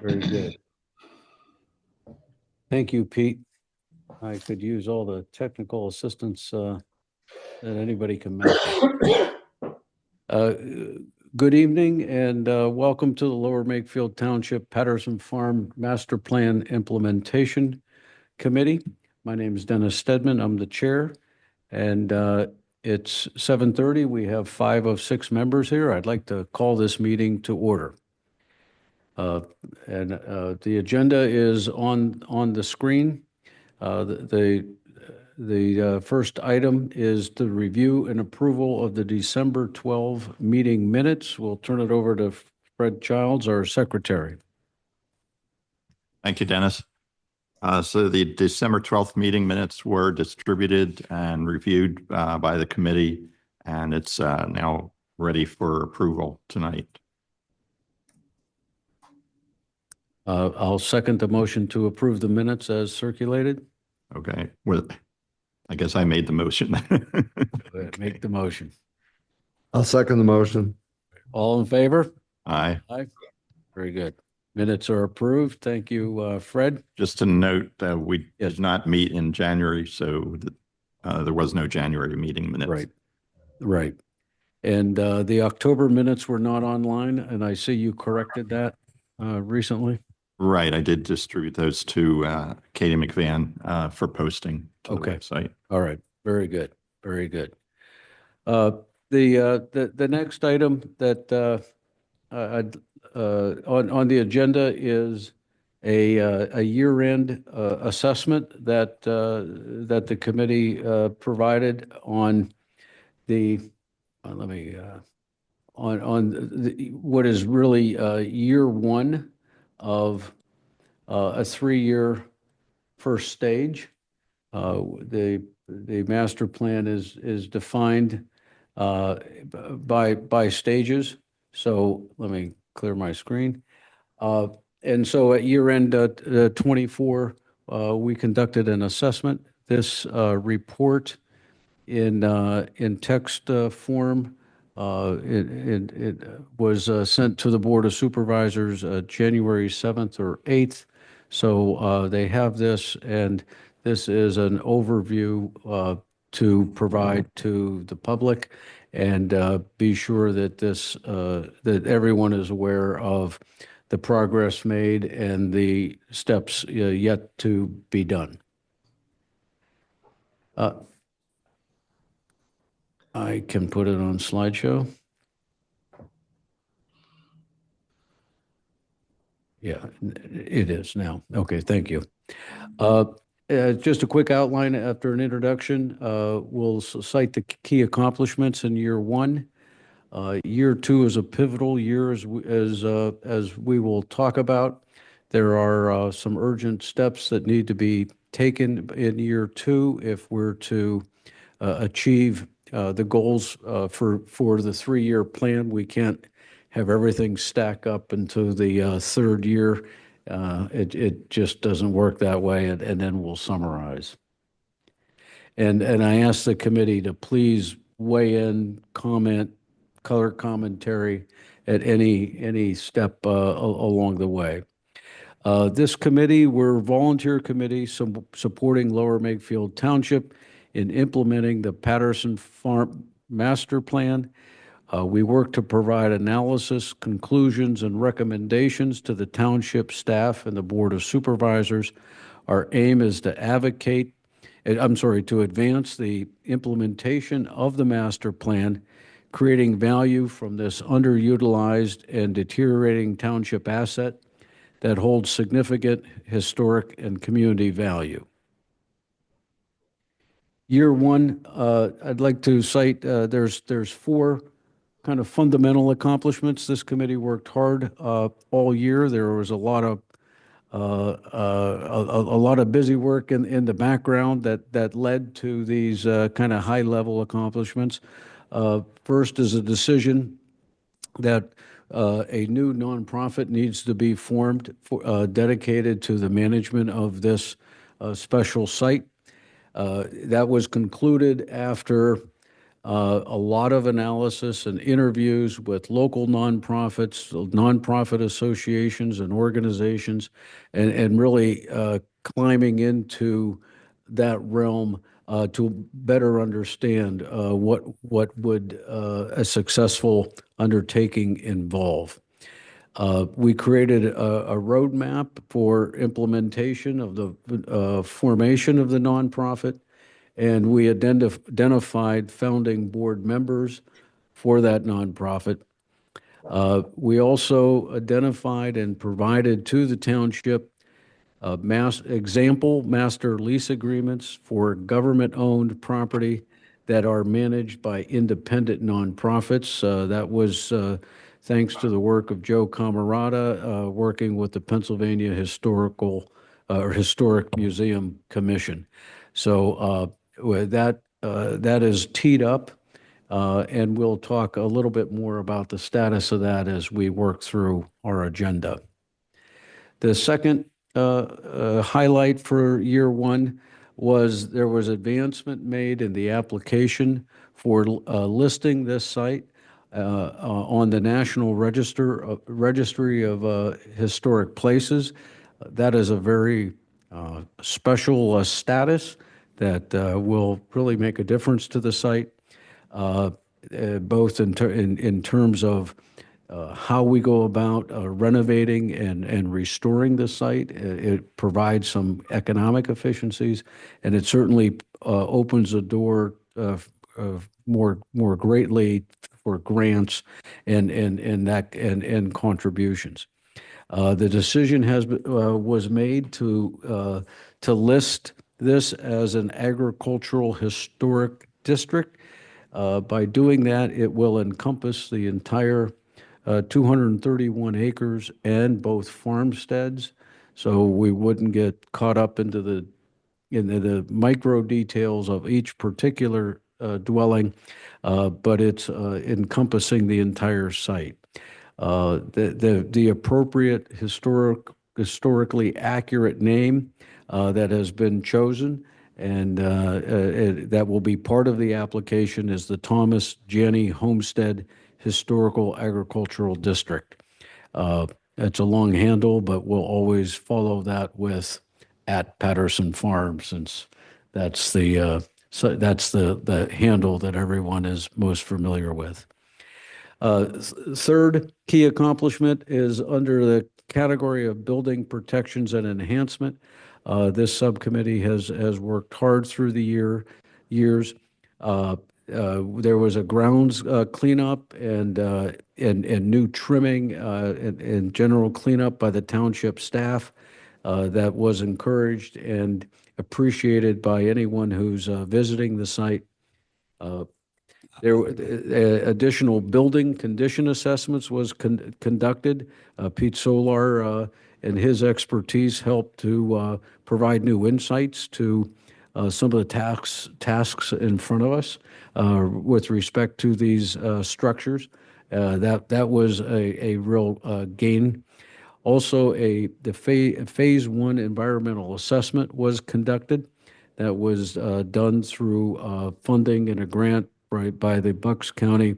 Very good. Thank you, Pete. I could use all the technical assistance that anybody can make. Good evening and welcome to the Lower Makefield Township Patterson Farm Master Plan Implementation Committee. My name is Dennis Steadman. I'm the chair, and it's 7:30. We have 5 of 6 members here. I'd like to call this meeting to order. The agenda is on the screen. The first item is the review and approval of the December 12 meeting minutes. We'll turn it over to Fred Childs, our secretary. Thank you, Dennis. So the December 12th meeting minutes were distributed and reviewed by the committee, and it's now ready for approval tonight. I'll second the motion to approve the minutes as circulated. Okay. Well, I guess I made the motion. Make the motion. I'll second the motion. All in favor? Aye. Aye. Very good. Minutes are approved. Thank you, Fred. Just to note, we did not meet in January, so there was no January meeting minutes. Right. Right. And the October minutes were not online, and I see you corrected that recently. Right. I did distribute those to Katie McVan for posting to the website. All right. Very good. Very good. The next item that on the agenda is a year-end assessment that the committee provided on the what is really year one of a 3-year first stage. The master plan is defined by stages. So let me clear my screen. And so at year end 24, we conducted an assessment. This report in text form. It was sent to the Board of Supervisors January 7th or 8th. So they have this, and this is an overview to provide to the public, and be sure that that everyone is aware of the progress made and the steps yet to be done. I can put it on slideshow. Yeah, it is now. Okay, thank you. Just a quick outline after an introduction. We'll cite the key accomplishments in year one. Year two is a pivotal year, as we will talk about. There are some urgent steps that need to be taken in year two if we're to achieve the goals for the 3-year plan. We can't have everything stack up into the third year. It just doesn't work that way, and then we'll summarize. And I ask the committee to please weigh in, comment, color commentary at any step along the way. This committee, we're a volunteer committee supporting Lower Makefield Township in implementing the Patterson Farm Master Plan. We work to provide analysis, conclusions, and recommendations to the township staff and the Board of Supervisors. Our aim is to advance the implementation of the master plan, creating value from this underutilized and deteriorating township asset that holds significant historic and community value. Year one, I'd like to cite, there's 4 kind of fundamental accomplishments. This committee worked hard all year. There was a lot of busy work in the background that led to these kind of high-level accomplishments. First is a decision that a new nonprofit needs to be formed dedicated to the management of this special site. That was concluded after a lot of analysis and interviews with local nonprofits, nonprofit associations and organizations, and really climbing into that realm to better understand what would a successful undertaking involve. We created a roadmap for implementation of the formation of the nonprofit, and we identified founding board members for that nonprofit. We also identified and provided to the township master lease agreements for government-owned property that are managed by independent nonprofits. That was thanks to the work of Joe Camaratta, working with the Pennsylvania Historic Museum Commission. So that is teed up, and we'll talk a little bit more about the status of that as we work through our agenda. The second highlight for year one was there was advancement made in the application for listing this site on the National Registry of Historic Places. That is a very special status that will really make a difference to the site, both in terms of how we go about renovating and restoring the site. It provides some economic efficiencies, and it certainly opens the door more greatly for grants and contributions. The decision was made to list this as an agricultural historic district. By doing that, it will encompass the entire 231 acres and both farmsteads, so we wouldn't get caught up into the micro details of each particular dwelling, but it's encompassing the entire site. The appropriate historically accurate name that has been chosen and that will be part of the application is the Thomas Janney Homestead Historical Agricultural District. It's a long handle, but we'll always follow that with at Patterson Farm, since that's the handle that everyone is most familiar with. Third key accomplishment is under the category of building protections and enhancement. This subcommittee has worked hard through the years. There was a grounds cleanup and new trimming and general cleanup by the township staff that was encouraged and appreciated by anyone who's visiting the site. There were additional building condition assessments was conducted. Pete Solor and his expertise helped to provide new insights to some of the tasks in front of us with respect to these structures. That was a real gain. Also, the phase one environmental assessment was conducted. That was done through funding and a grant by the Bucks County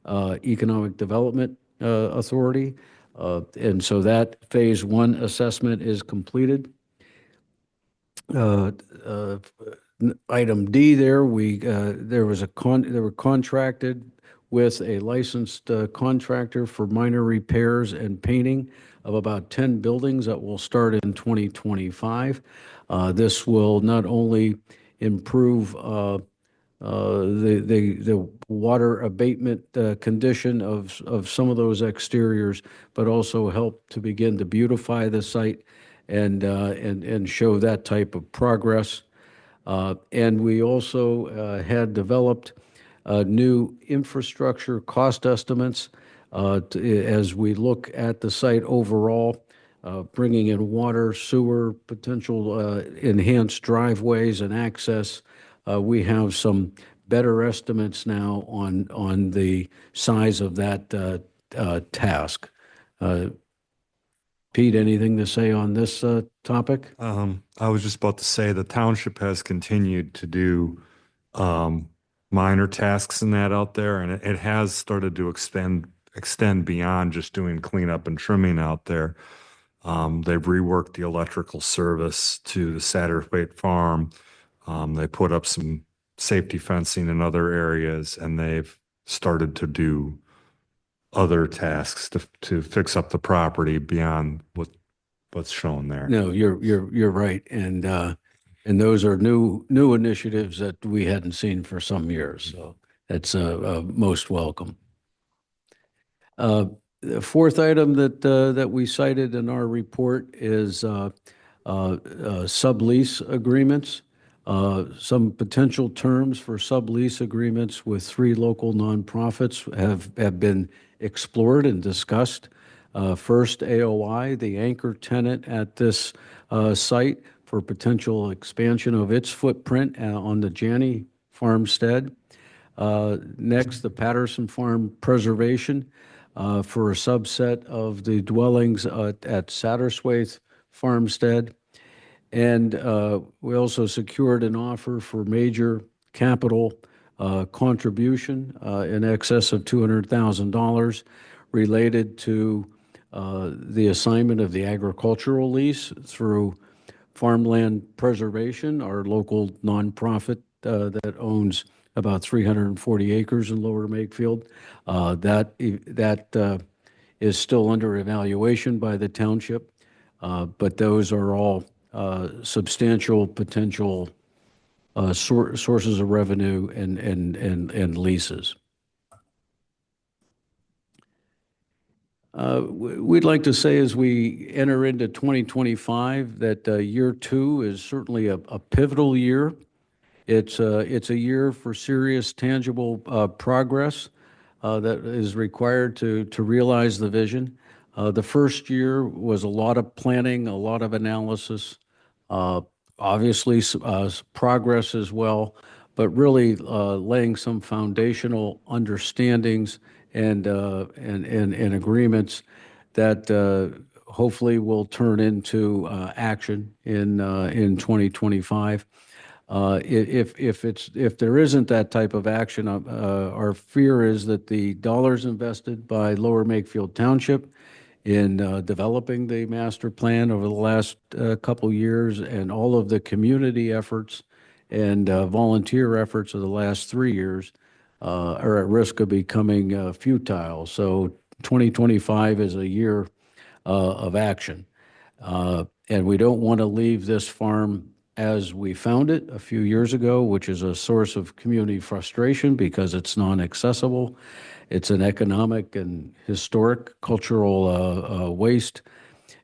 Economic Development Authority. And so that phase one assessment is completed. Item D there, they were contracted with a licensed contractor for minor repairs and painting of about 10 buildings that will start in 2025. This will not only improve the water abatement condition of some of those exteriors, but also help to begin to beautify the site and show that type of progress. And we also had developed new infrastructure cost estimates as we look at the site overall, bringing in water, sewer, potential enhanced driveways and access. We have some better estimates now on the size of that task. Pete, anything to say on this topic? I was just about to say the township has continued to do minor tasks in that out there, and it has started to extend beyond just doing cleanup and trimming out there. They've reworked the electrical service to the Satterthwaite Farm. They put up some safety fencing in other areas, and they've started to do other tasks to fix up the property beyond what's shown there. No, you're right. And those are new initiatives that we hadn't seen for some years. So that's most welcome. The fourth item that we cited in our report is sublease agreements. Some potential terms for sublease agreements with 3 local nonprofits have been explored and discussed. First, AOI, the anchor tenant at this site for potential expansion of its footprint on the Janney farmstead. Next, the Patterson Farm preservation for a subset of the dwellings at Satterthwaite farmstead. And we also secured an offer for major capital contribution in excess of $200,000 related to the assignment of the agricultural lease through Farmland Preservation, our local nonprofit that owns about 340 acres in Lower Makefield. That is still under evaluation by the township, but those are all substantial potential sources of revenue and leases. We'd like to say as we enter into 2025 that year 2 is certainly a pivotal year. It's a year for serious, tangible progress that is required to realize the vision. The first year was a lot of planning, a lot of analysis, obviously progress as well, but really laying some foundational understandings and agreements that hopefully will turn into action in 2025. If there isn't that type of action, our fear is that the dollars invested by Lower Makefield Township in developing the master plan over the last couple years and all of the community efforts and volunteer efforts of the last 3 years are at risk of becoming futile. So 2025 is a year of action. And we don't want to leave this farm as we found it a few years ago, which is a source of community frustration because it's non-accessible. It's an economic and historic cultural waste.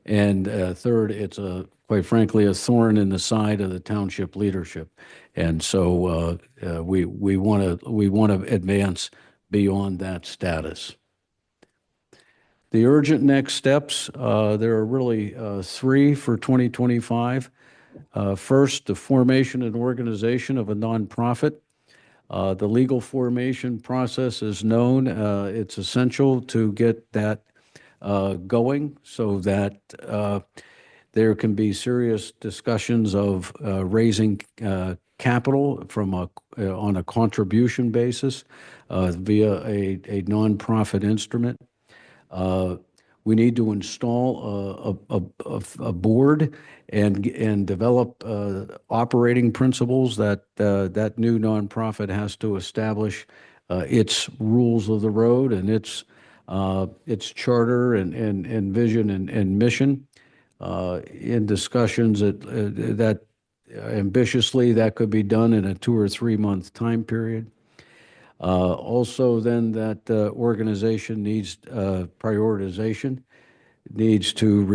And third, it's quite frankly, a thorn in the side of the township leadership. And so we want to advance beyond that status. The urgent next steps, there are really 3 for 2025. First, the formation and organization of a nonprofit. The legal formation process is known. It's essential to get that going so that there can be serious discussions of raising capital on a contribution basis via a nonprofit instrument. We need to install a board and develop operating principles that new nonprofit has to establish its rules of the road and its charter and vision and mission. In discussions that ambitiously that could be done in a 2 or 3 month time period. Also, then that organization needs prioritization, needs to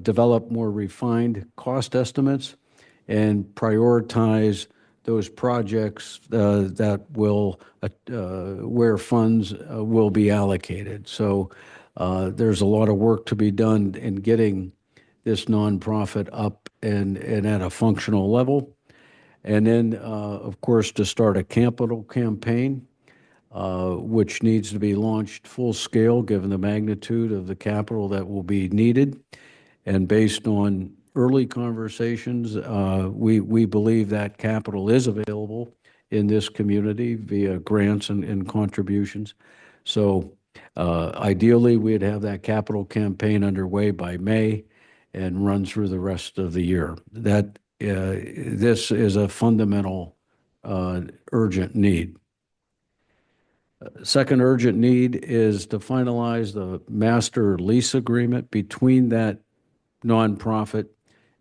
develop more refined cost estimates, and prioritize those projects that will where funds will be allocated. So there's a lot of work to be done in getting this nonprofit up and at a functional level. And then, of course, to start a capital campaign, which needs to be launched full scale given the magnitude of the capital that will be needed. And based on early conversations, we believe that capital is available in this community via grants and contributions. So ideally, we'd have that capital campaign underway by May and run through the rest of the year. This is a fundamental urgent need. Second urgent need is to finalize the master lease agreement between that nonprofit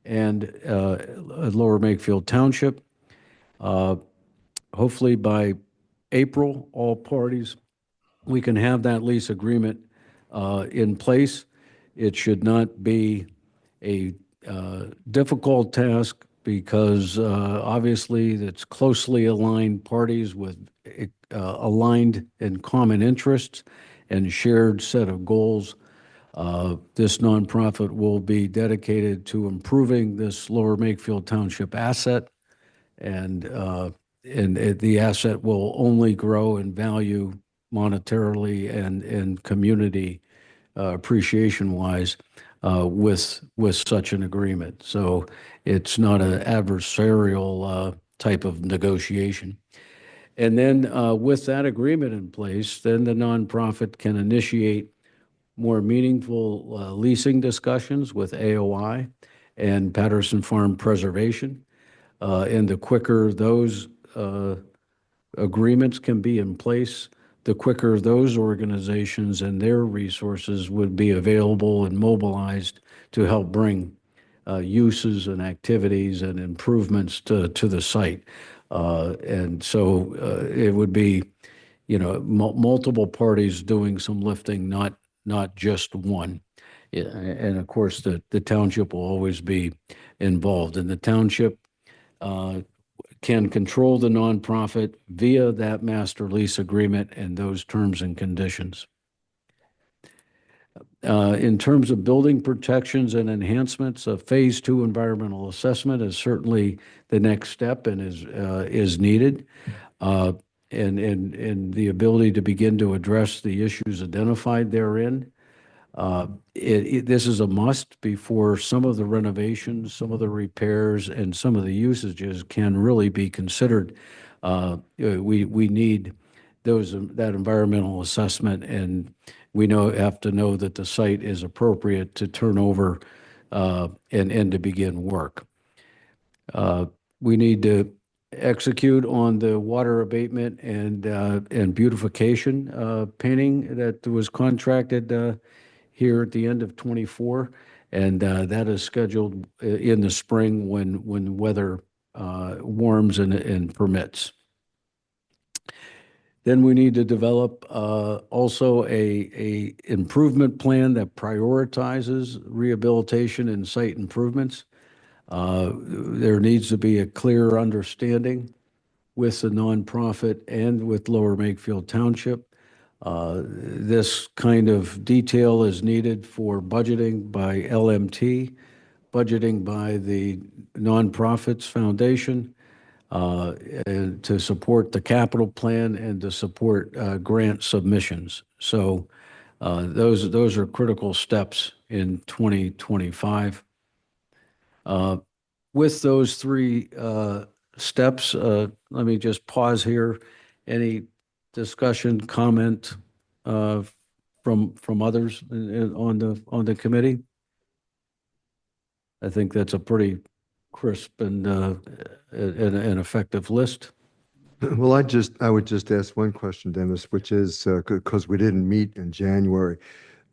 and Lower Makefield Township. Hopefully by April, all parties, we can have that lease agreement in place. It should not be a difficult task because obviously it's closely aligned parties with aligned and common interests and shared set of goals. This nonprofit will be dedicated to improving this Lower Makefield Township asset, and the asset will only grow in value monetarily and community appreciation-wise with such an agreement. So it's not an adversarial type of negotiation. And then with that agreement in place, then the nonprofit can initiate more meaningful leasing discussions with AOI and Patterson Farm Preservation. And the quicker those agreements can be in place, the quicker those organizations and their resources would be available and mobilized to help bring uses and activities and improvements to the site. And so it would be, multiple parties doing some lifting, not just one. And of course, the township will always be involved. And the township can control the nonprofit via that master lease agreement and those terms and conditions. In terms of building protections and enhancements, a phase 2 environmental assessment is certainly the next step and is needed. And the ability to begin to address the issues identified therein. This is a must before some of the renovations, some of the repairs, and some of the usages can really be considered. We need that environmental assessment, and we have to know that the site is appropriate to turn over and to begin work. We need to execute on the water abatement and beautification painting that was contracted here at the end of 24, and that is scheduled in the spring when weather warms and permits. Then we need to develop also a improvement plan that prioritizes rehabilitation and site improvements. There needs to be a clear understanding with the nonprofit and with Lower Makefield Township. This kind of detail is needed for budgeting by LMT, budgeting by the Nonprofits Foundation, and to support the capital plan and to support grant submissions. So those are critical steps in 2025. With those three steps, let me just pause here. Any discussion, comment from others on the committee? I think that's a pretty crisp and an effective list. Well, I would just ask one question, Dennis, which is because we didn't meet in January.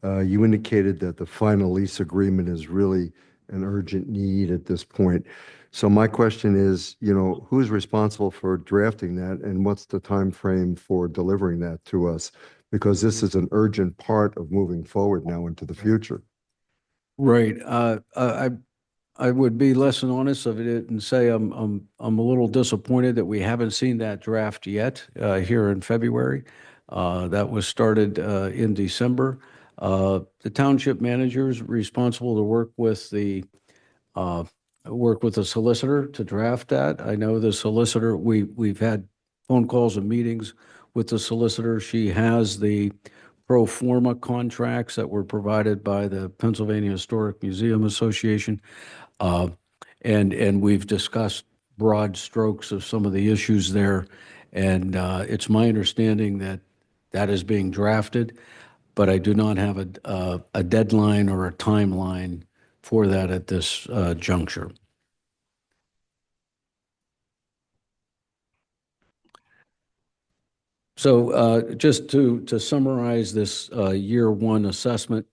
You indicated that the final lease agreement is really an urgent need at this point. So my question is, who's responsible for drafting that, and what's the time frame for delivering that to us? Because this is an urgent part of moving forward now into the future. Right. I would be less than honest of it and say I'm a little disappointed that we haven't seen that draft yet here in February. That was started in December. The township manager is responsible to work with the solicitor to draft that. I know the solicitor, we've had phone calls and meetings with the solicitor. She has the pro forma contracts that were provided by the Pennsylvania Historic Museum Association. And we've discussed broad strokes of some of the issues there. And it's my understanding that that is being drafted, but I do not have a deadline or a timeline for that at this juncture. So just to summarize this year one assessment,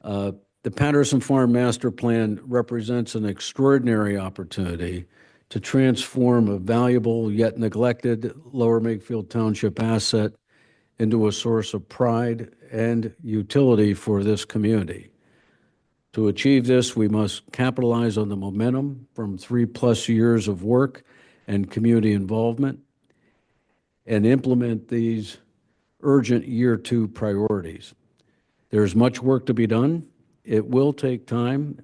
the Patterson Farm Master Plan represents an extraordinary opportunity to transform a valuable yet neglected Lower Makefield Township asset into a source of pride and utility for this community. To achieve this, we must capitalize on the momentum from 3+ years of work and community involvement and implement these urgent year two priorities. There's much work to be done. It will take time,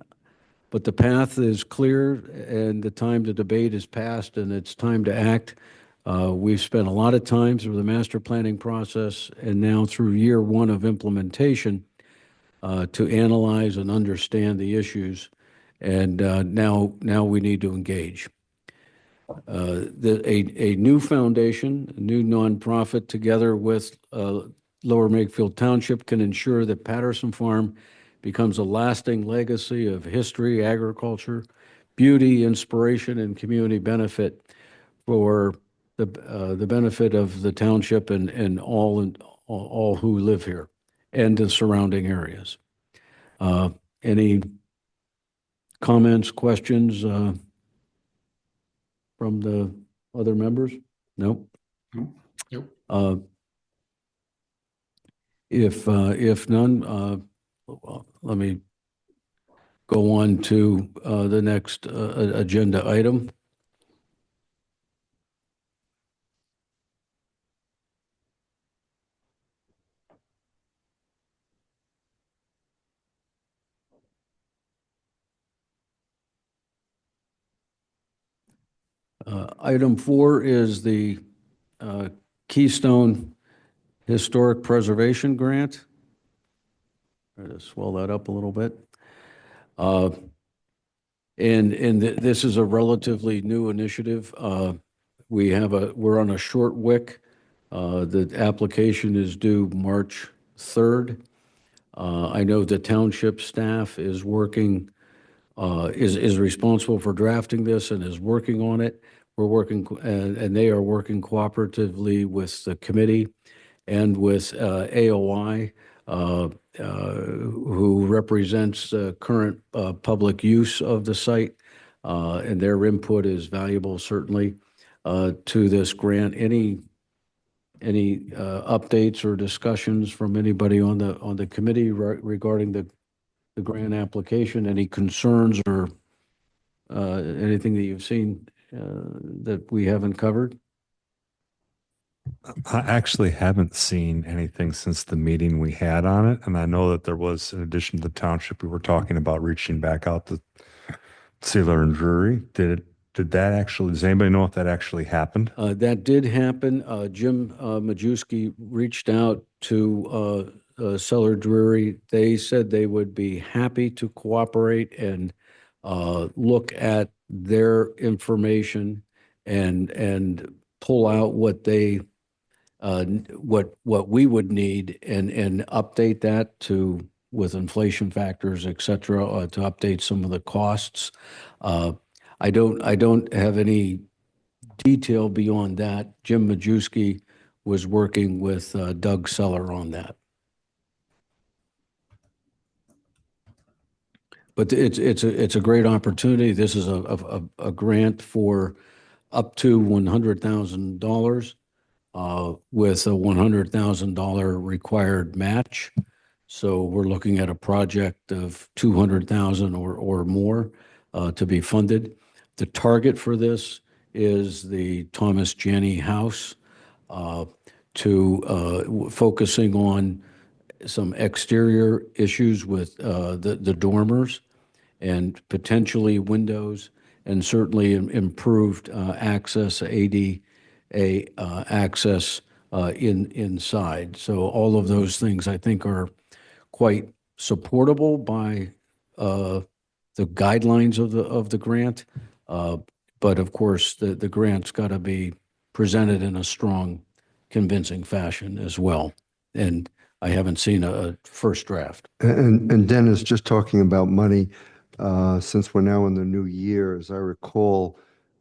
but the path is clear and the time to debate is past and it's time to act. We've spent a lot of time through the master planning process and now through year one of implementation to analyze and understand the issues. And now we need to engage. A new foundation, a new nonprofit, together with Lower Makefield Township, can ensure that Patterson Farm becomes a lasting legacy of history, agriculture, beauty, inspiration, and community benefit for the benefit of the township and all who live here and the surrounding areas. Any comments, questions from the other members? Nope. Nope. If none, let me go on to the next agenda item. Item 4 is the Keystone Historic Preservation Grant. Try to swell that up a little bit. This is a relatively new initiative. We're on a short wick. The application is due March 3rd. I know the township staff is working, is responsible for drafting this and is working on it. We're working, and they are working cooperatively with the committee and with AOI, who represents current public use of the site, and their input is valuable, certainly, to this grant. Any updates or discussions from anybody on the committee regarding the grant application? Any concerns or anything that you've seen that we haven't covered? I actually haven't seen anything since the meeting we had on it. And I know that there was, in addition to the township, we were talking about reaching back out to Solor and Drury. Did that actually, does anybody know if that actually happened? That did happen. Jim Majewski reached out to Solor Drury. They said they would be happy to cooperate and look at their information and pull out what they what we would need and update that to with inflation factors, et cetera, to update some of the costs. I don't have any detail beyond that. Jim Majewski was working with Doug Solor on that. But it's a great opportunity. This is a grant for up to $100,000 with a $100,000 required match. So we're looking at a project of $200,000 or more to be funded. The target for this is the Thomas Janney house, focusing on some exterior issues with the dormers and potentially windows and certainly improved access, ADA access inside. So all of those things I think are quite supportable by the guidelines of the grant, But of course, the grant's got to be presented in a strong, convincing fashion as well. And I haven't seen a first draft. And Dennis, just talking about money, since we're now in the new year, as I recall,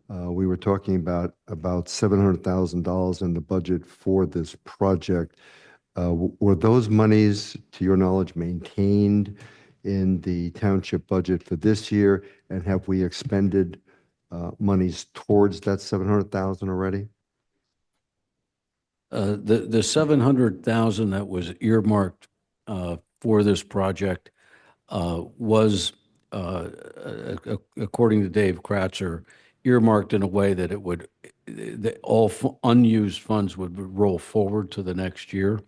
we were talking about $700,000 in the budget for this project. Were those monies, to your knowledge, maintained in the township budget for this year? And have we expended monies towards that 700,000 already? The 700,000 that was earmarked for this project was, according to Dave Kratzer, earmarked in a way that it would, that all unused funds would roll forward to the next year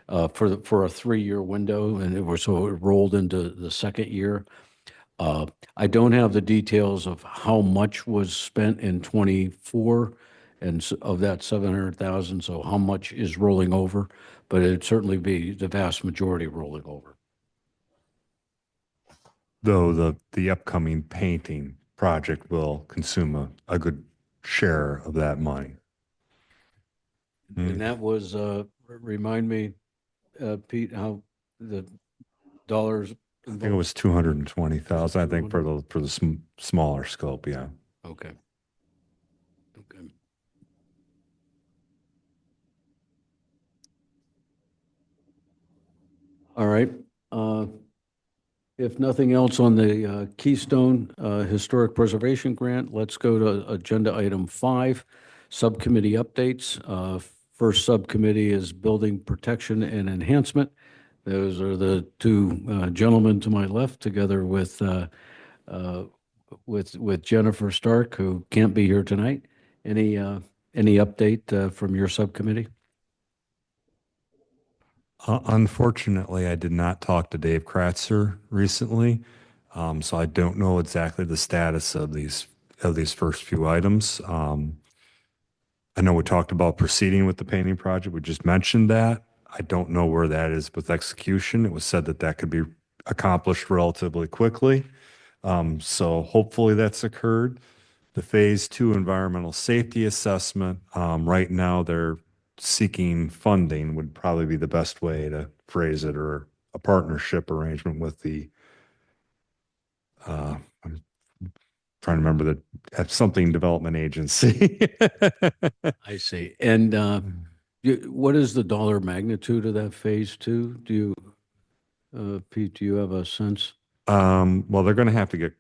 for a 3-year window, and so it rolled into the second year. I don't have the details of how much was spent in '24 and of that 700,000. So how much is rolling over, but it'd certainly be the vast majority rolling over. Though the upcoming painting project will consume a good share of that money. And that was, remind me, Pete, how the dollars. I think it was 220,000, I think, for the smaller scope, yeah. Okay. Okay. All right. If nothing else on the Keystone Historic Preservation Grant, let's go to agenda item 5, subcommittee updates. First subcommittee is Building Protection and Enhancement. Those are the two gentlemen to my left, together with Jenifer Stark, who can't be here tonight. Any update from your subcommittee? Unfortunately, I did not talk to Dave Kratzer recently, so I don't know exactly the status of these first few items. I know we talked about proceeding with the painting project. We just mentioned that. I don't know where that is with execution. It was said that could be accomplished relatively quickly. So hopefully that's occurred. The phase 2 environmental safety assessment, right now they're seeking funding would probably be the best way to phrase it, or a partnership arrangement with the, I'm trying to remember something development agency. I see. And what is the dollar magnitude of that phase 2? Do you, Pete, do you have a sense? Well, they're going to have to get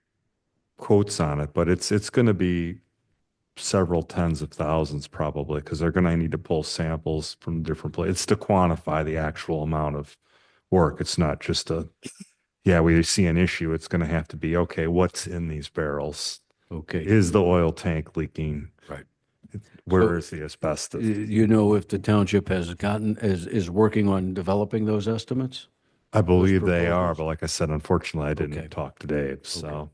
quotes on it, but it's going to be several tens of thousands probably, because they're going to need to pull samples from different places. It's to quantify the actual amount of work. It's not just we see an issue. It's going to have to be, okay, what's in these barrels? Okay. Is the oil tank leaking? Right. Where is the asbestos? You know if the township is working on developing those estimates? I believe they are, proposals? but like I said, unfortunately, I didn't Okay. talk to Dave, so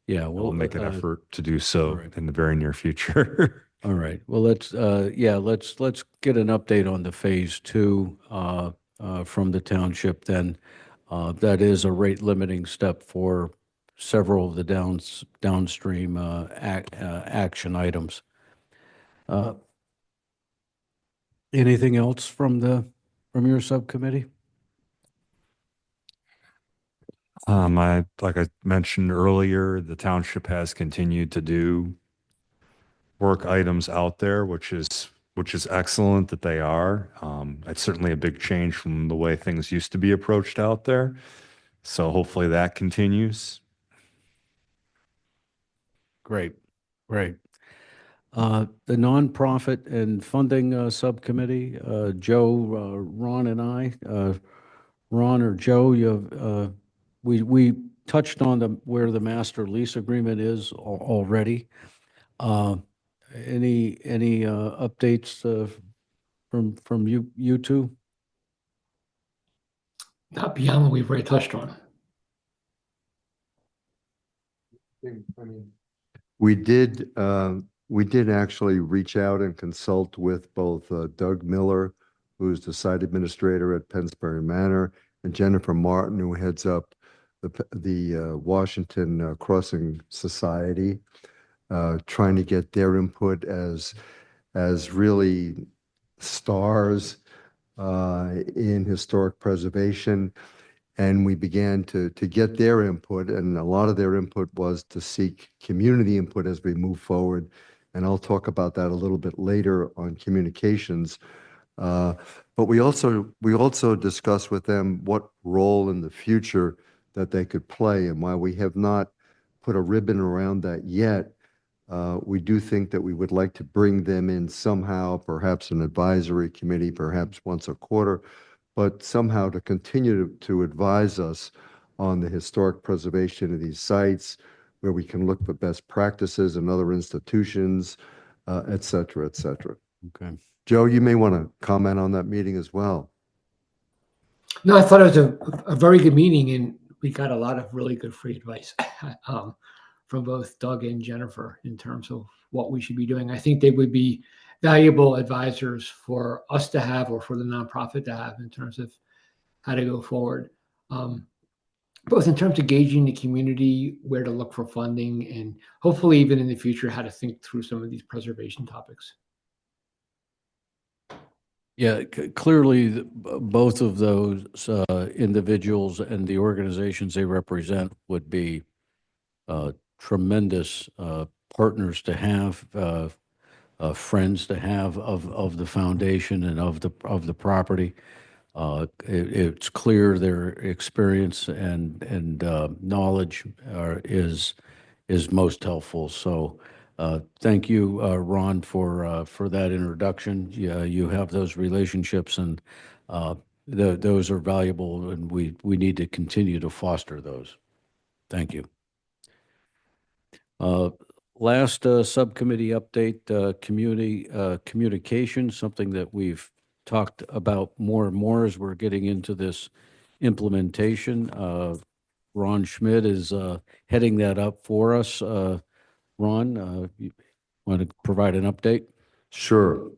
Yeah, we'll make an effort to do so right. in the very near future. All right. Well, let's get an update on the phase 2 from the township then. That is a rate limiting step for several of the downstream action items. Anything else from your subcommittee? Like I mentioned earlier, the township has continued to do work items out there, which is excellent that they are. It's certainly a big change from the way things used to be approached out there. So hopefully that continues. Great. The nonprofit and funding subcommittee, Joe, Ron, and I, Ron or Joe, we touched on where the master lease agreement is already. Any updates from you two? Not beyond what we've already touched on. We did actually reach out and consult with both Doug Miller, who's the site administrator at Pennsbury Manor, and Jenifer Martin, who heads up the Washington Crossing Society. trying to get their input as really stars in historic preservation. And we began to get their input, and a lot of their input was to seek community input as we move forward. And I'll talk about that a little bit later on communications. But we also discussed with them what role in the future that they could play. And while we have not put a ribbon around that yet, we do think that we would like to bring them in somehow, perhaps an advisory committee, perhaps once a quarter, but somehow to continue to advise us on the historic preservation of these sites, where we can look for best practices in other institutions, et cetera, et cetera. Okay. Joe, you may want to comment on that meeting as well. No, I thought it was a very good meeting, and we got a lot of really good free advice from both Doug and Jenifer in terms of what we should be doing. I think they would be valuable advisors for us to have, or for the nonprofit to have, in terms of how to go forward. Both in terms of gauging the community, where to look for funding, and hopefully even in the future, how to think through some of these preservation topics. Yeah, clearly, both of those individuals and the organizations they represent would be tremendous partners to have, friends to have of the foundation and of the property. It's clear their experience and knowledge is most helpful. So thank you, Ron, for that introduction. Yeah, you have those relationships, and those are valuable, and we need to continue to foster those. Thank you. Last subcommittee update, communication, something that we've talked about more and more as we're getting into this implementation. Ron Schmid is heading that up for us. Ron, you want to provide an update? Sure.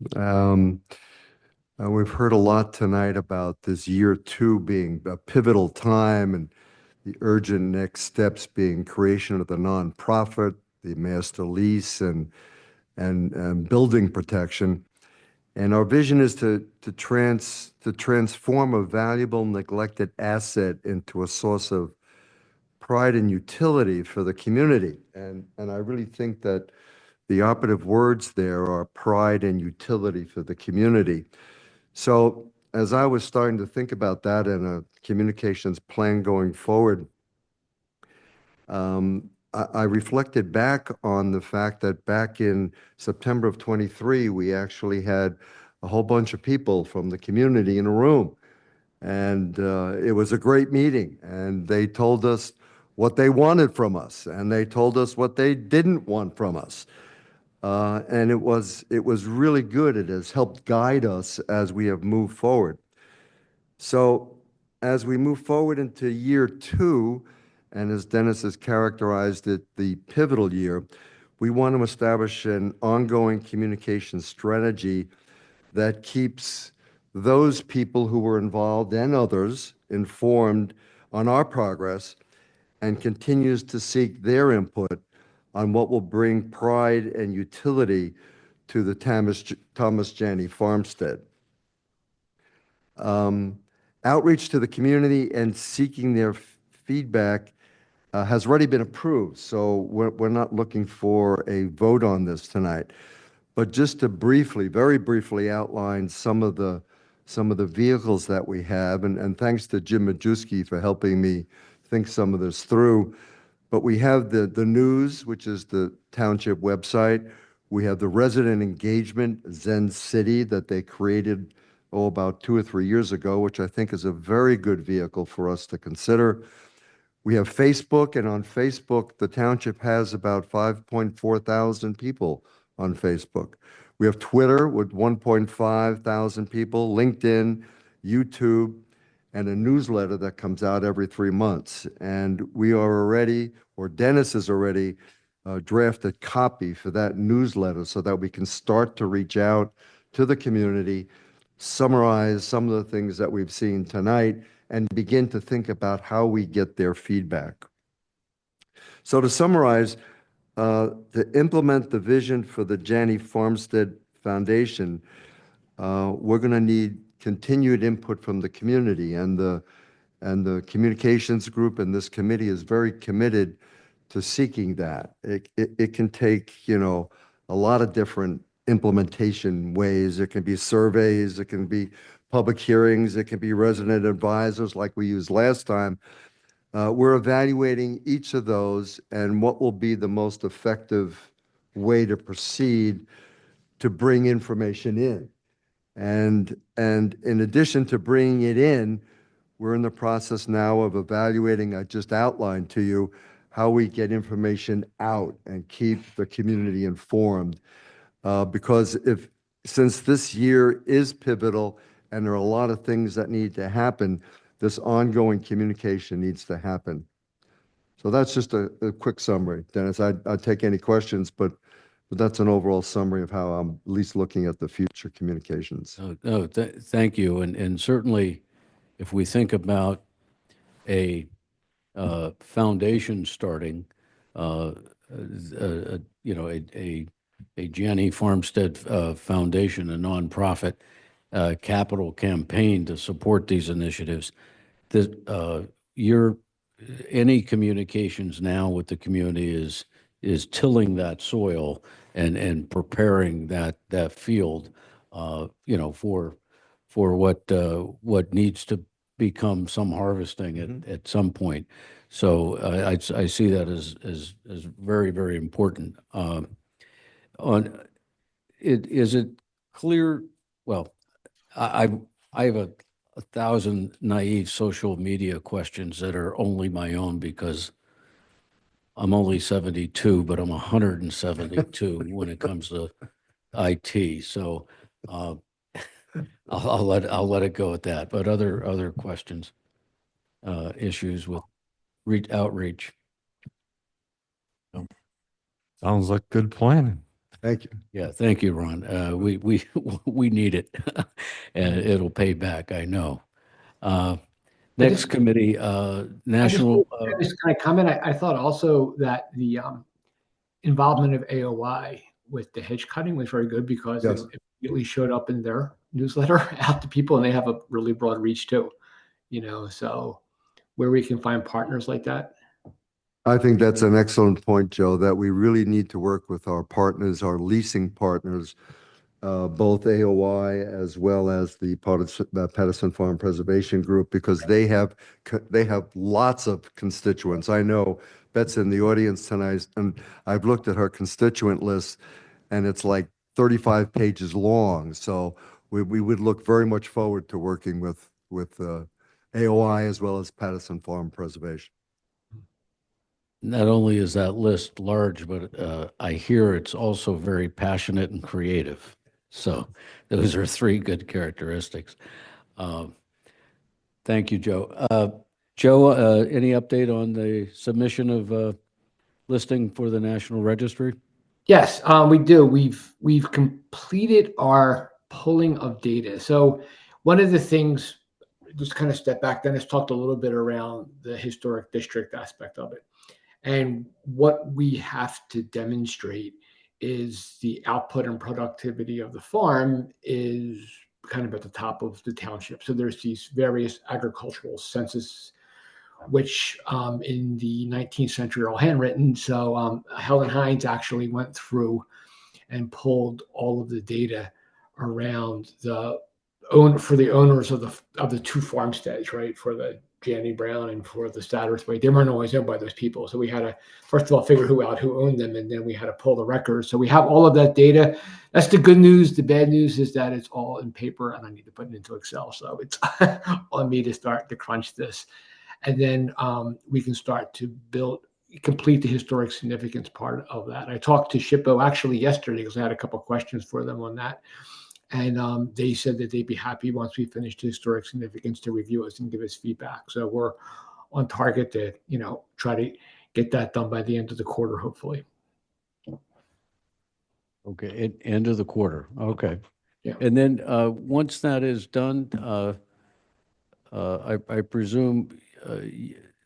We've heard a lot tonight about this year 2 being a pivotal time, and the urgent next steps being creation of the nonprofit, the master lease, and building protection. And our vision is to transform a valuable, neglected asset into a source of pride and utility for the community. And I really think that the operative words there are pride and utility for the community. So as I was starting to think about that in a communications plan going forward, I reflected back on the fact that back in September of 23, we actually had a whole bunch of people from the community in a room. And it was a great meeting. And they told us what they wanted from us, and they told us what they didn't want from us. And it was really good. It has helped guide us as we have moved forward. So as we move forward into year 2, and as Dennis has characterized it, the pivotal year, we want to establish an ongoing communication strategy that keeps those people who were involved and others informed on our progress, and continues to seek their input on what will bring pride and utility to the Thomas Janney farmstead. Outreach to the community and seeking their feedback has already been approved, so we're not looking for a vote on this tonight. But just to very briefly outline some of the vehicles that we have, and thanks to Jim Majewski for helping me think some of this through. But we have the news, which is the township website. We have the resident engagement, Zen City, that they created about 2 or 3 years ago, which I think is a very good vehicle for us to consider. We have Facebook, and on Facebook, the township has about 5.4 thousand people on Facebook. We have Twitter with 1.5 thousand people, LinkedIn, YouTube, and a newsletter that comes out every 3 months. And we are already, or Dennis has already drafted copy for that newsletter so that we can start to reach out to the community, summarize some of the things that we've seen tonight, and begin to think about how we get their feedback. So to summarize, To implement the vision for the Janney Farmstead Foundation, we're going to need continued input from the community, and the communications group and this committee is very committed to seeking that. It can take, a lot of different implementation ways. It can be surveys, it can be public hearings, it can be resident advisors like we used last time. We're evaluating each of those and what will be the most effective way to proceed to bring information in. And in addition to bringing it in, we're in the process now of evaluating, I just outlined to you, how we get information out and keep the community informed. Because since this year is pivotal and there are a lot of things that need to happen, this ongoing communication needs to happen. So that's just a quick summary, Dennis. I'd take any questions, but that's an overall summary of how I'm at least looking at the future communications. Thank you. And certainly, if we think about a foundation starting, a Janney Farmstead Foundation, a nonprofit capital campaign to support these initiatives, that any communications now with the community is tilling that soil and preparing that field, for what needs to become some harvesting at some point. So I see that as very, very important. Is it clear? Well, I have a thousand naive social media questions that are only my own because I'm only 72, but I'm 172 when it comes to IT. So I'll let it go at that. But other questions, issues with outreach. Sounds like good planning. Thank you. Yeah, thank you, Ron. We need it, and it'll pay back, I know. Next committee, national. I just kind of comment. I thought also that the involvement of AOI with the hedge cutting was very good because Yes. it immediately showed up in their newsletter out to people, and they have a really broad reach too. So where we can find partners like that. I think that's an excellent point, Joe, that we really need to work with our partners, our leasing partners, both AOI as well as the Patterson Farm Preservation Group, because they have lots of constituents. I know Bet's in the audience tonight, and I've looked at her constituent list, and it's like 35 pages long. So we would look very much forward to working with AOI as well as Patterson Farm Preservation. Not only is that list large, but I hear it's also very passionate and creative. So those are three good characteristics. Thank you, Joe. Joe, any update on the submission of listing for the National Registry? Yes, we do. We've completed our pulling of data. So one of the things, just kind of step back, Dennis talked a little bit around the historic district aspect of it. And what we have to demonstrate is the output and productivity of the farm is kind of at the top of the township. So there's these various agricultural census, which in the 19th century are all handwritten. So Helen Hines actually went through and pulled all of the data around for the owners of the two farmsteads, right? For the Janney Brown and for the Sattersway. They weren't always owned by those people. So we had to, first of all, figure who owned them, and then we had to pull the records. So we have all of that data. That's the good news. The bad news is that it's all in paper, and I need to put it into Excel. So it's on me to start to crunch this. And then we can start to complete the historic significance part of that. I talked to SHPO actually yesterday because I had a couple of questions for them on that. And they said that they'd be happy once we finish the historic significance to review us and give us feedback. So we're on target to, try to get that done by the end of the quarter, hopefully. Okay, end of the quarter. Okay. Yeah. And then once that is done, I presume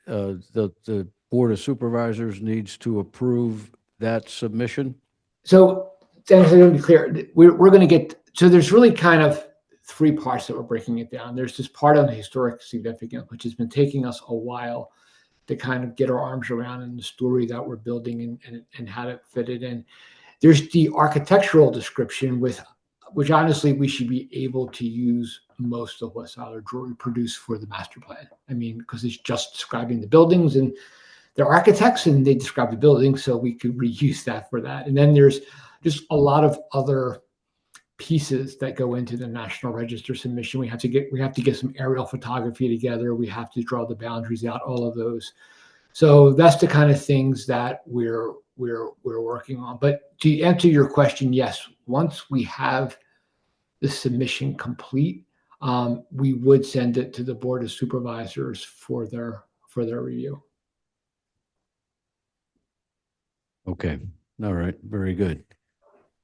the Board of Supervisors needs to approve that submission? So, Dennis, I want to be clear. We're going to get, so there's really kind of three parts that we're breaking it down. There's this part on the historic significance, which has been taking us a while to kind of get our arms around in the story that we're building and how to fit it in. There's the architectural description which honestly we should be able to use most of what Solor produced for the master plan. I mean, because it's just describing the buildings and they're architects and they describe the buildings, so we could reuse that for that. And then there's just a lot of other pieces that go into the National Register submission. We have to get some aerial photography together. We have to draw the boundaries out, all of those. So that's the kind of things that we're working on. But to answer your question, yes, once we have the submission complete, we would send it to the Board of Supervisors for their review. Okay, all right, very good.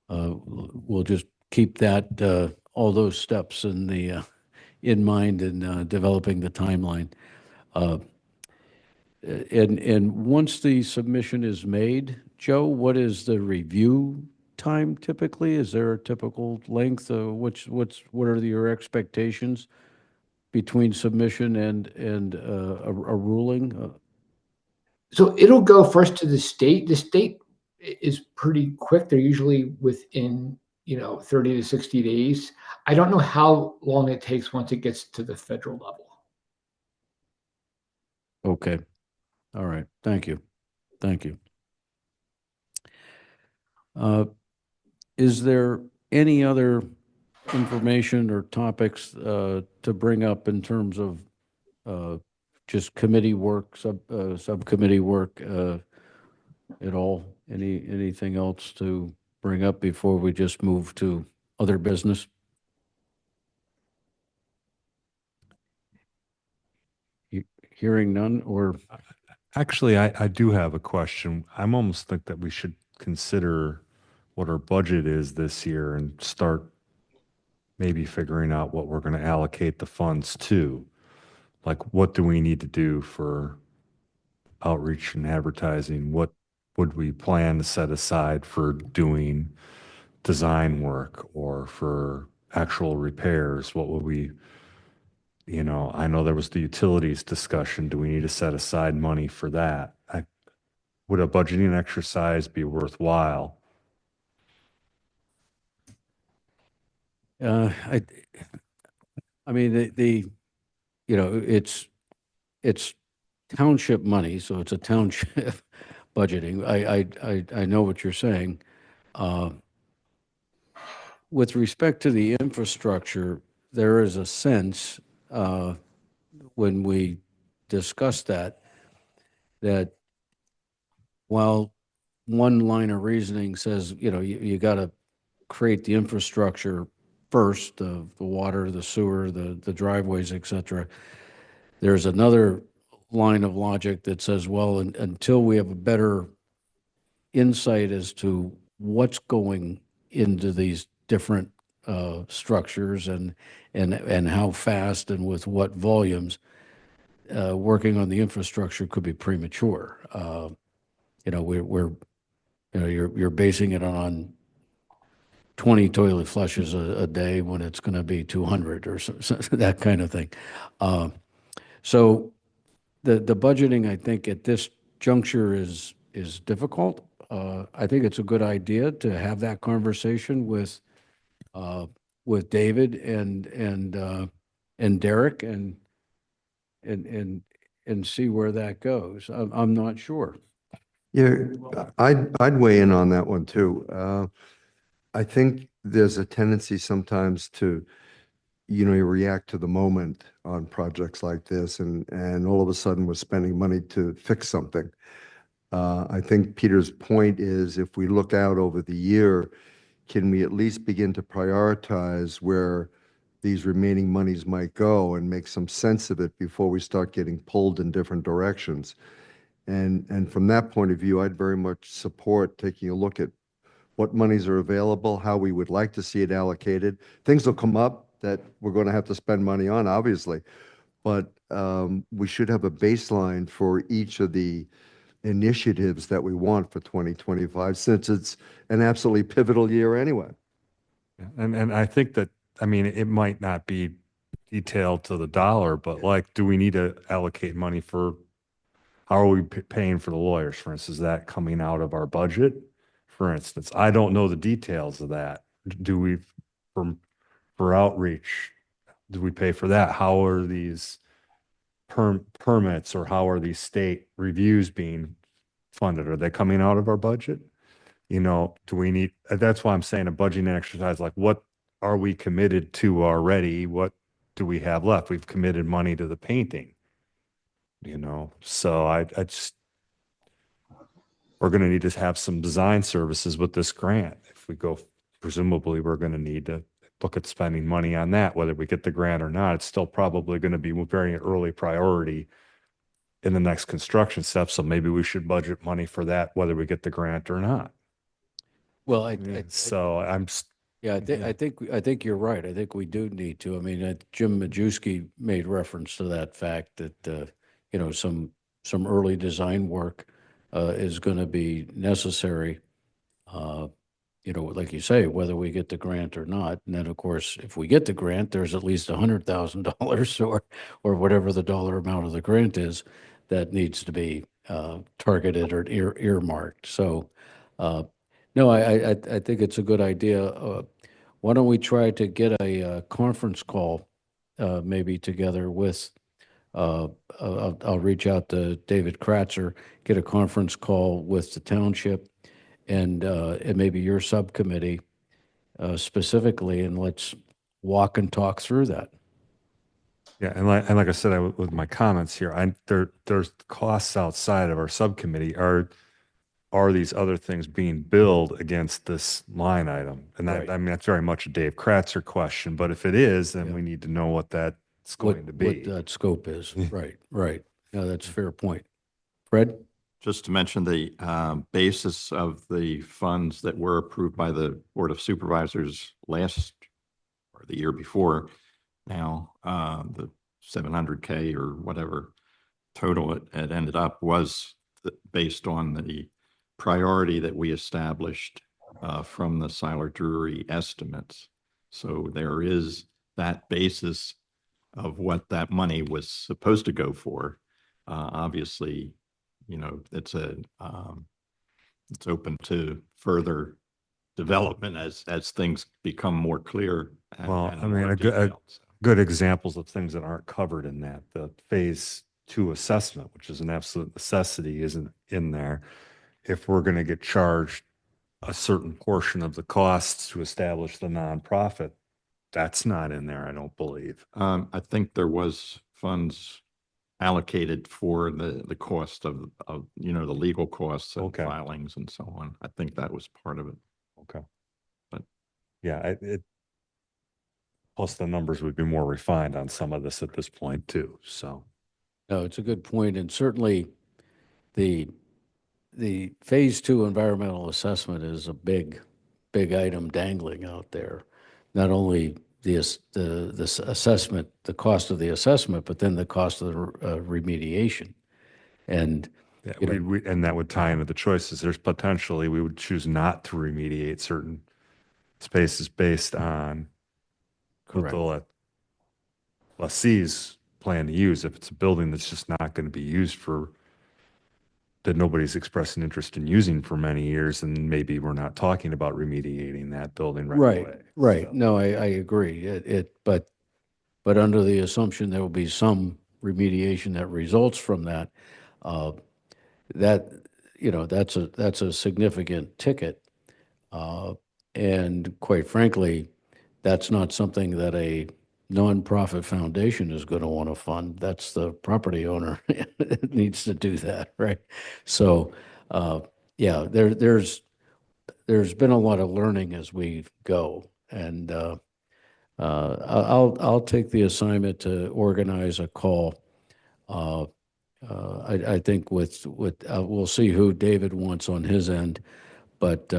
We'll just keep that, all those steps in mind in developing the timeline. And once the submission is made, Joe, what is the review time typically? Is there a typical length? What are your expectations between submission and a ruling? So it'll go first to the state. The state is pretty quick. They're usually within 30 to 60 days. I don't know how long it takes once it gets to the federal level. Okay. All right. Thank you. Thank you. Is there any other information or topics to bring up in terms of just committee work, subcommittee work at all? Anything else to bring up before we just move to other business? Hearing none, or Actually, I do have a question. I'm almost think that we should consider what our budget is this year and start maybe figuring out what we're going to allocate the funds to. Like, what do we need to do for outreach and advertising? What would we plan to set aside for doing design work or for actual repairs? What would we, I know there was the utilities discussion. Do we need to set aside money for that? Would a budgeting exercise be worthwhile? I mean, it's township money, so it's a township budgeting. I know what you're saying. With respect to the infrastructure, there is a sense when we discuss that while one line of reasoning says, you got to create the infrastructure first, the water, the sewer, the driveways, et cetera. There's another line of logic that says, well, until we have a better insight as to what's going into these different structures and how fast and with what volumes, working on the infrastructure could be premature. You're basing it on 20 toilet flushes a day when it's going to be 200 or so, that kind of thing. So the budgeting, I think, at this juncture is difficult. I think it's a good idea to have that conversation with David and Derek and see where that goes. I'm not sure. Yeah, I'd weigh in on that one too. I think there's a tendency sometimes to, you react to the moment on projects like this, and all of a sudden we're spending money to fix something. I think Peter's point is, if we look out over the year, can we at least begin to prioritize where these remaining monies might go and make some sense of it before we start getting pulled in different directions? And from that point of view, I'd very much support taking a look at what monies are available, how we would like to see it allocated. Things will come up that we're going to have to spend money on, obviously, but we should have a baseline for each of the initiatives that we want for 2025, since it's an absolutely pivotal year anyway. Yeah, and I think that, I mean, it might not be detailed to the dollar, but like, do we need to allocate money for, how are we paying for the lawyers, for instance? Is that coming out of our budget? For instance, I don't know the details of that. Do we, for outreach, do we pay for that? How are these permits, or how are these state reviews being funded? Are they coming out of our budget? You know, do we need, that's why I'm saying a budgeting exercise, like what are we committed to already? What do we have left? We've committed money to the painting, you know, so I just, we're going to need to have some design services with this grant. If we go, presumably we're going to need to look at spending money on that, whether we get the grant or not. It's still probably going to be a very early priority in the next construction step. So maybe we should budget money for that, whether we get the grant or not. Well, So I'm, yeah, I think you're right. I think we do need to. I mean, Jim Majewski made reference to that fact that, you know, some early design work is going to be necessary. You know, like you say, whether we get the grant or not. And then, of course, if we get the grant, there's at least $100,000 or whatever the dollar amount of the grant is that needs to be targeted or earmarked. So, no, I think it's a good idea. Why don't we try to get a conference call maybe together with, I'll reach out to David Kratzer, get a conference call with the township and maybe your subcommittee specifically, and let's walk and talk through that. yeah, and like I said, with my comments here, there's costs outside of our subcommittee. Are these other things being billed against this line item? And Right. I mean, that's very much a Dave Kratzer question, but if it is, then Yeah. we need to know what that's going to be. What that scope is. Right. No, that's a fair point. Fred? Just to mention the basis of the funds that were approved by the Board of Supervisors last, or the year before now, the 700K or whatever total it ended up was based on the priority that we established from the Solor Drury estimates. So there is that basis of what that money was supposed to go for. Obviously, you know, it's open to further development as things become more clear. Well, and I mean, more a detailed. good examples of things that aren't covered in that, the phase 2 assessment, which is an absolute necessity, isn't in there. If we're going to get charged a certain portion of the costs to establish the nonprofit, that's not in there, I don't believe. I think there was funds allocated for the cost of, you know, the legal costs and Okay. filings and so on. I think that was part of it. Okay. But- yeah, plus the numbers would be more refined on some of this at this point too. So, No, it's a good point, and certainly the phase 2 environmental assessment is a big item dangling out there. Not only the assessment, the cost of the assessment, but then the cost of the remediation. And yeah, you know, and that would tie into the choices. There's potentially, we would choose not to remediate certain spaces based on what correct. the lessees plan to use. If it's a building that's just not going to be used that nobody's expressed an interest in using for many years, and maybe we're not talking about remediating that building right away. Right. So, No, I agree. But under the assumption there will be some remediation that results from that, that, you know, that's a significant ticket. And quite frankly, that's not something that a nonprofit foundation is going to want to fund. That's the property owner that needs to do that, right? So, yeah, there's been a lot of learning as we go, and I'll take the assignment to organize a call. I think with we'll see who David wants on his end, but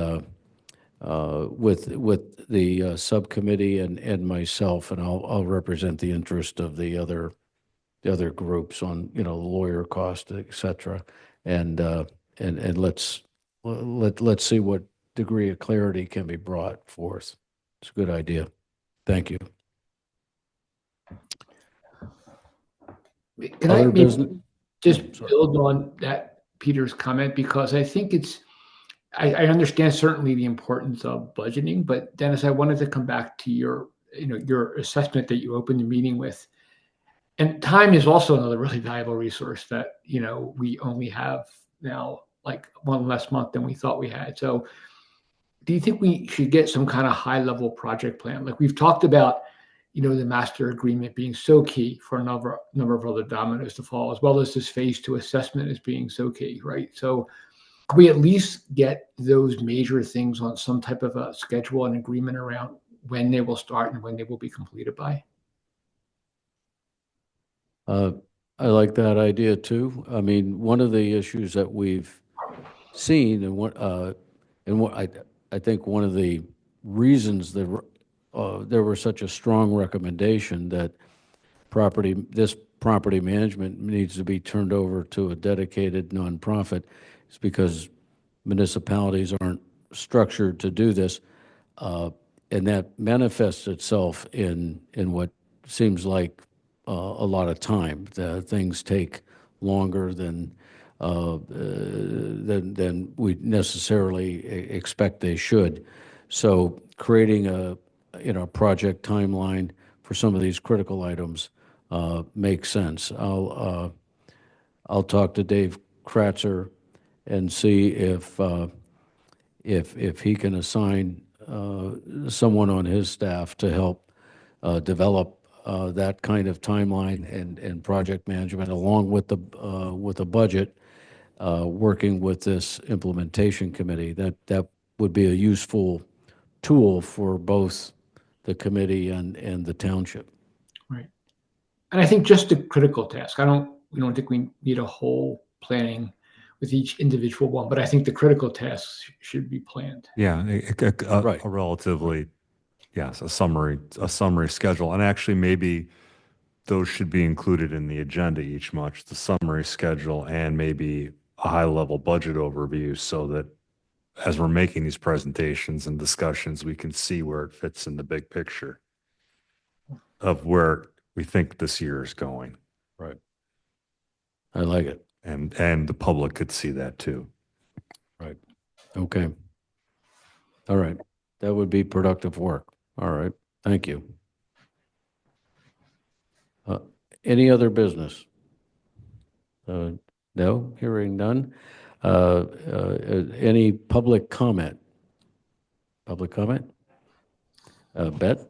with the subcommittee and myself, and I'll represent the interest of the other the other groups on, lawyer cost, et cetera. And let's see what degree of clarity can be brought forth. It's a good idea. Thank you. Can I Other maybe business? just Sorry. build on that Peter's comment, because I think I understand certainly the importance of budgeting, but Dennis, I wanted to come back to your assessment that you opened the meeting with. And time is also another really valuable resource that, we only have now like one less month than we thought we had. So do you think we should get some kind of high level project plan? Like we've talked about, the master agreement being so key for a number of other dominoes to fall, as well as this phase 2 assessment as being so key, right? So can we at least get those major things on some type of a schedule and agreement around when they will start and when they will be completed by? I like that idea too. I mean, one of the issues that we've seen and what I think one of the reasons that there was such a strong recommendation that this property management needs to be turned over to a dedicated nonprofit is because municipalities aren't structured to do this. And that manifests itself in what seems like a lot of time. Things take longer than we necessarily expect they should. So creating a project timeline for some of these critical items makes sense. I'll talk to Dave Kratzer and see if he can assign someone on his staff to help develop that kind of timeline and project management along with the budget, working with this implementation committee. That would be a useful tool for both the committee and the township. Right. And I think just the critical task, we don't think we need a whole planning with each individual one, but I think the critical tasks should be planned. Yeah, Right. a relatively, yes, a summary schedule. And actually, maybe those should be included in the agenda each month, the summary schedule and maybe a high-level budget overview, so that as we're making these presentations and discussions, we can see where it fits in the big picture of where we think this year is going. Right. I like it. And the public could see that too. Right. Okay. All right. That would be productive work. All right. Thank you. Any other business? No, hearing none. Any public comment? Public comment? Bet?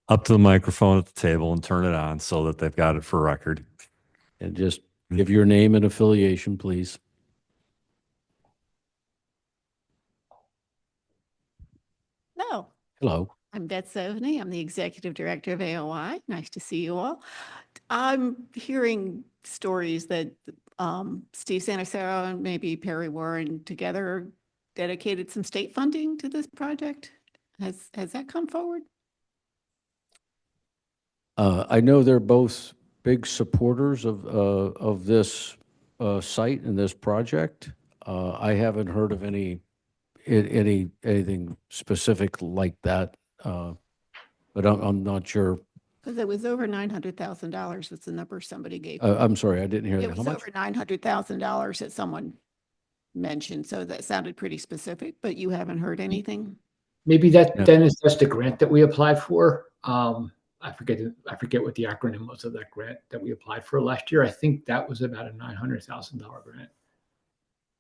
Up to the microphone at the table and turn it on so that they've got it for record. And just give your name and affiliation, please. No, Hello. I'm Beth Sovny. I'm the Executive Director of AOI. Nice to see you all. I'm hearing stories that Steve Sanacero and maybe Perry Warren together dedicated some state funding to this project. Has that come forward? I know they're both big supporters of this site and this project. I haven't heard of anything specific like that, but I'm not sure. Because it was over $900,000. That's the number somebody gave. I'm sorry, I didn't hear It that. How was much? over $900,000 that someone mentioned. So that sounded pretty specific, but you haven't heard anything? Maybe that, Yeah. Dennis, that's the grant that we applied for. I forget what the acronym was of that grant that we applied for last year. I think that was about a $900,000 grant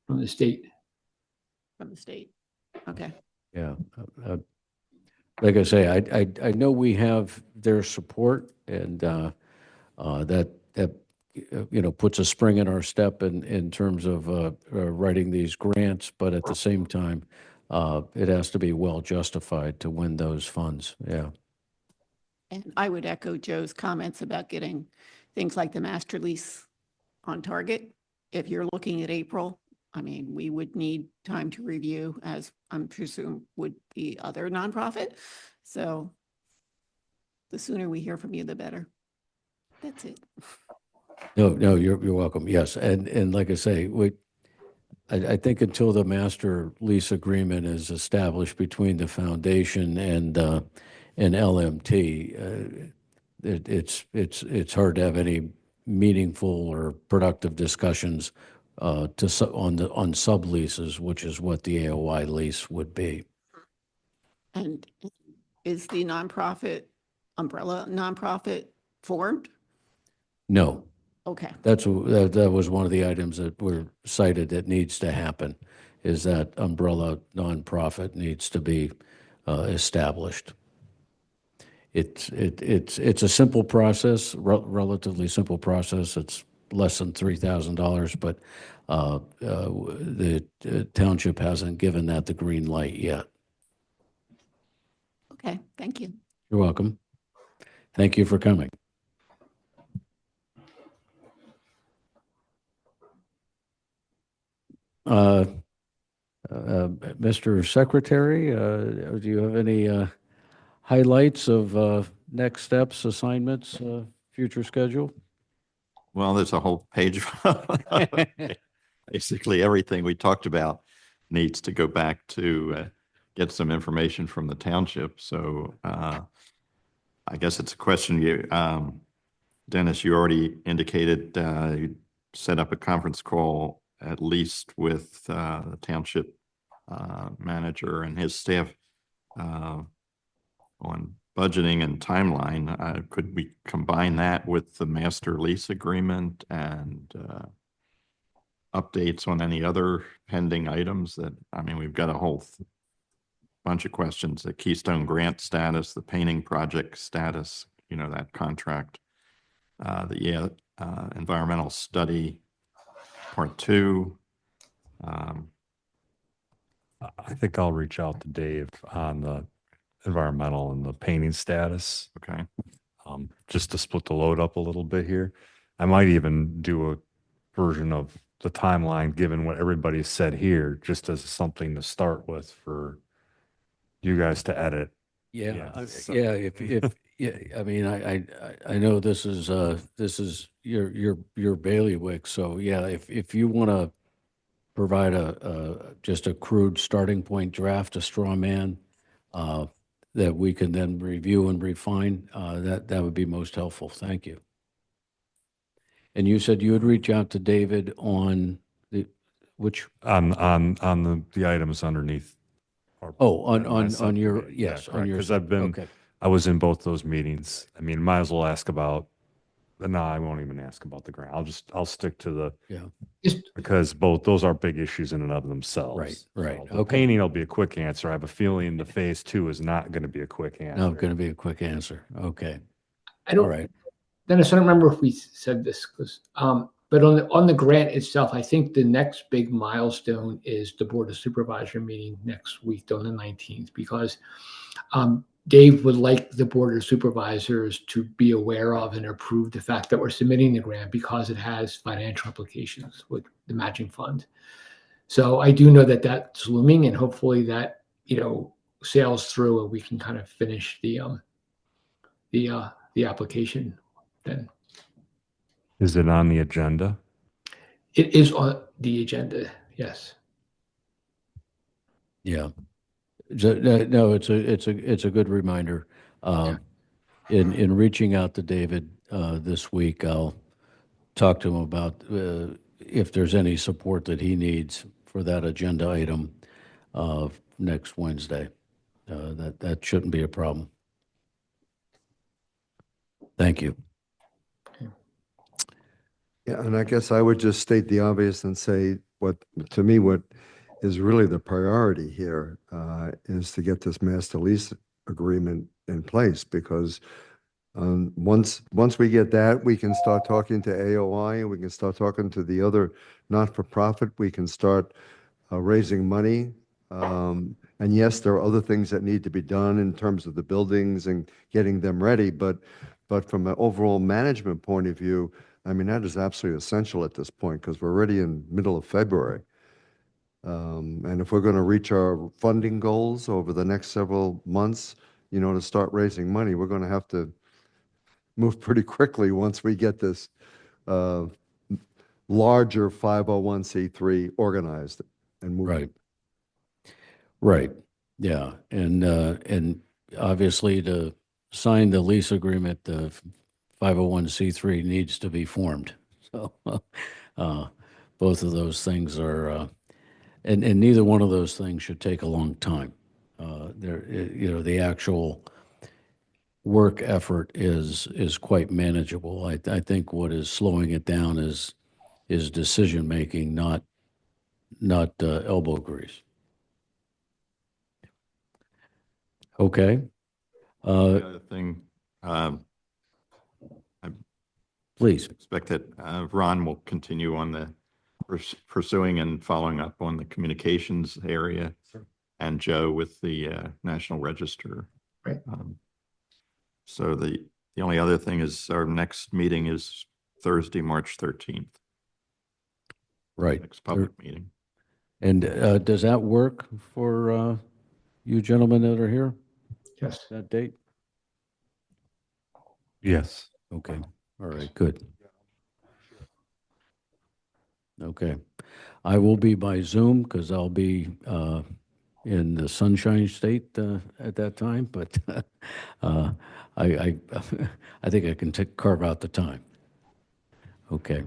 from the state. From the state. Okay. Yeah. Like I say, I know we have their support, and that puts a spring in our step in terms of writing these grants. But at the same time, it has to be well justified to win those funds. Yeah. And I would echo Joe's comments about getting things like the master lease on target. If you're looking at April, I mean, we would need time to review, as I'm presume would the other nonprofit. So the sooner we hear from you, the better. That's it. No, you're welcome. Yes. And like I say, I think until the master lease agreement is established between the foundation and LMT, it's hard to have any meaningful or productive discussions on subleases, which is what the AOI lease would be. And is the umbrella nonprofit formed? No, Okay. that was one of the items that were cited that needs to happen, is that umbrella nonprofit needs to be established. It's a simple process, relatively simple process. It's less than $3,000, but the township hasn't given that the green light yet. Okay, thank you. You're welcome. Thank you for coming. Mr. Secretary, do you have any highlights of next steps, assignments, future schedule? Well, there's a whole page. Basically, everything we talked about needs to go back to get some information from the township. So I guess it's a question you, Dennis, you already indicated you set up a conference call at least with the township manager and his staff on budgeting and timeline. Could we combine that with the master lease agreement and updates on any other pending items that, I mean, we've got a whole bunch of questions, the Keystone grant status, the painting project status, you know, that contract, the environmental study part 2. I think I'll reach out to Dave on the environmental and the painting status, Okay. just to split the load up a little bit here. I might even do a version of the timeline, given what everybody said here, just as something to start with for you guys to edit. Yeah, Yeah, yeah. I mean, I know this is your bailiwick. So yeah, if you want to provide just a crude starting point draft, a straw man, that we can then review and refine, that would be most helpful. Thank you. And you said you would reach out to David on which? On the items underneath. On your, yes, on your. Because I've been, okay. I was in both those meetings. I mean, might as well ask about, no, I won't even ask about the grant. I'll stick to the, because both those are big issues in and of themselves. Right. So the painting will be a quick answer. I have a feeling the phase 2 is not going to be a quick answer. Not going to be a quick answer. Okay. I don't, All right. Dennis, I don't remember if we said this, but on the grant itself, I think the next big milestone is the Board of Supervisor meeting next week on the 19th, because Dave would like the Board of Supervisors to be aware of and approve the fact that we're submitting the grant, because it has financial implications with the matching fund. So I do know that that's looming, and hopefully that, sails through and we can kind of finish the application then. Is it on the agenda? It is on the agenda, yes. Yeah. No, it's a good reminder. In reaching out to David this week, I'll talk to him about if there's any support that he needs for that agenda item next Wednesday. That shouldn't be a problem. Thank you. Yeah, and I guess I would just state the obvious and say what is really the priority here is to get this master lease agreement in place, because once we get that, we can start talking to AOI, and we can start talking to the other not-for-profit. We can start raising money. And yes, there are other things that need to be done in terms of the buildings and getting them ready, but from an overall management point of view, I mean, that is absolutely essential at this point, because we're already in middle of February. And if we're going to reach our funding goals over the next several months, to start raising money, we're going to have to move pretty quickly once we get this uh, larger 501c3 organized and moving. Right. Right. Yeah. And obviously to sign the lease agreement, the 501c3 needs to be formed. So, both of those things are, and neither one of those things should take a long time. The actual work effort is quite manageable. I think what is slowing it down is decision making, not elbow grease. Okay. The other thing, I Please. expect that Ron will continue on the pursuing and following up on the communications area, and Joe with the National Register. Right. So the only other thing is our next meeting is Thursday, March 13th. Right. Next public meeting. And does that work for you gentlemen that are here, Yes. that date? Yes. Okay. All right, good. Okay. I will be by Zoom because I'll be in the Sunshine State at that time, but I I think I can carve out the time. Okay.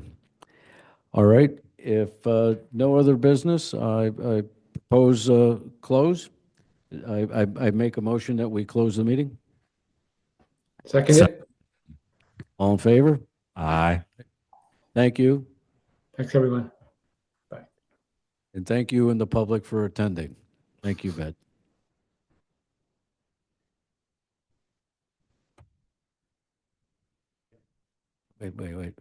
All right. If no other business, I propose close. I make a motion that we close the meeting. Second it. All in favor? Aye. Thank you. Thanks, everyone. And thank you and the public for attending. Thank you, Bet. Wait.